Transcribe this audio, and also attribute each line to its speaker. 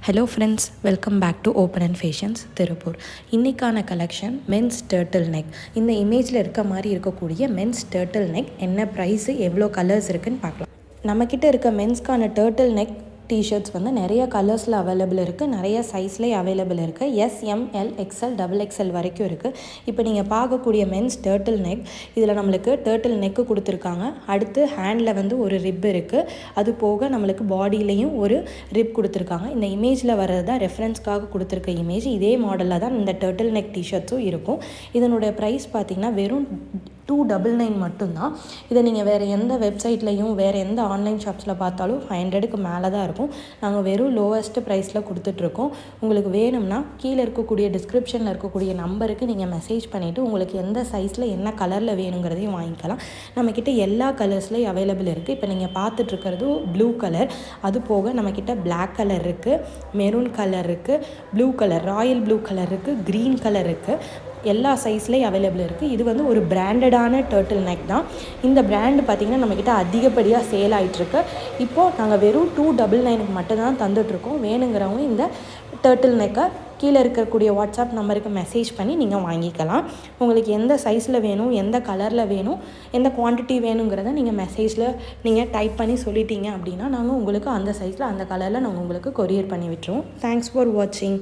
Speaker 1: Hello friends, welcome back to open and fashions Tiruppur. இன்றைக்கான collection men's turtle neck. இந்த இமேஜில் இருக்க மாதிரி இருக்கக்கூடிய மென்ஸ் டர்ட்டில் நெக் என்ன ப்ரைஸு, எவ்வளோ கலர்ஸ் இருக்குதுன்னு பார்க்கலாம். நம்மக்கிட்ட இருக்க மென்ஸ்க்கான டர்ட்டில் நெக் டிஷர்ட்ஸ் வந்து நிறைய கலர்ஸில் அவைலபிள் இருக்குது, நிறைய சைஸ்லேயே அவைலபிள் இருக்குது. எஸ்எம்எல் எக்ஸ்எல் XXL வரைக்கும் இருக்குது. இப்போ நீங்கள் பார்க்கக்கூடிய மென்ஸ் டர்ட்டில் நெக், இதில் நம்மளுக்கு டர்ட்டில் நெக்கு கொடுத்துருக்காங்க. அடுத்து ஹேண்டில் வந்து ஒரு ரிப் இருக்குது. அது போக நம்மளுக்கு பாடியிலையும் ஒரு ரிப் கொடுத்துருக்காங்க. இந்த இமேஜில் வர்றது தான் ரெஃபரன்ஸ்க்காக கொடுத்துருக்க இமேஜ். இதே மாடலில் தான் இந்த டர்ட்டில் நெக் டிஷர்ட்ஸும் இருக்கும். இதனுடைய ப்ரைஸ் பார்த்திங்கன்னா வெறும் $299 மட்டும்தான். இதை நீங்கள் வேறு எந்த வெப்சைட்லையும் வேறு எந்த ஆன்லைன் ஷாப்ஸில் பார்த்தாலும் 500க்கு மேலே தான் இருக்கும். நாங்கள் வெறும் லோவஸ்ட் ப்ரைஸில் கொடுத்துட்ருக்கோம். உங்களுக்கு வேணும்னா கீழே இருக்கக்கூடிய டிஸ்கிரிப்ஷனில் இருக்கக்கூடிய நம்பருக்கு நீங்கள் மெசேஜ் பண்ணிவிட்டு உங்களுக்கு எந்த சைஸில் என்ன கலரில் வேணுங்கிறதையும் வாங்கிக்கலாம். நம்மக்கிட்ட எல்லா கலர்ஸ்லேயும் அவைலபிள் இருக்குது. இப்போ நீங்கள் பார்த்துட்ருக்கிறது ப்ளூ கலர், அது போக நம்மக்கிட்ட பிளாக் கலர் இருக்குது, மெரூன் கலர் இருக்குது, blue colour, Royal blue colour இருக்குது, க்ரீன் கலர் இருக்குது. எல்லா சைஸ்லேயும் அவைலபிள் இருக்குது. இது வந்து ஒரு பிராண்டடான டர்ட்டில் நெக் தான். இந்த பிராண்டு பார்த்திங்கன்னா நம்மக்கிட்ட அதிகப்படியாக சேல் ஆகிட்டுருக்கு. இப்போது நாங்கள் வெறும் $299க்கு மட்டும்தான் தந்துட்டுருக்கோம். வேணுங்கிறவங்க இந்த டர்ட்டில் நெக்கை கீழே இருக்கக்கூடிய வாட்ஸ்அப் நம்பருக்கு மெசேஜ் பண்ணி நீங்கள் வாங்கிக்கலாம். உங்களுக்கு எந்த சைஸில் வேணும், எந்த கலரில் வேணும், எந்த குவான்டிட்டி வேணுங்கிறத நீங்கள் மெசேஜில் நீங்கள் டைப் பண்ணி சொல்லிட்டீங்க அப்படின்னா நாங்கள் உங்களுக்கு அந்த சைஸில் அந்த கலரில் நாங்கள் உங்களுக்கு கொரியர் பண்ணி விட்டுருவோம். தேங்க்ஸ் ஃபார் வாட்சிங்.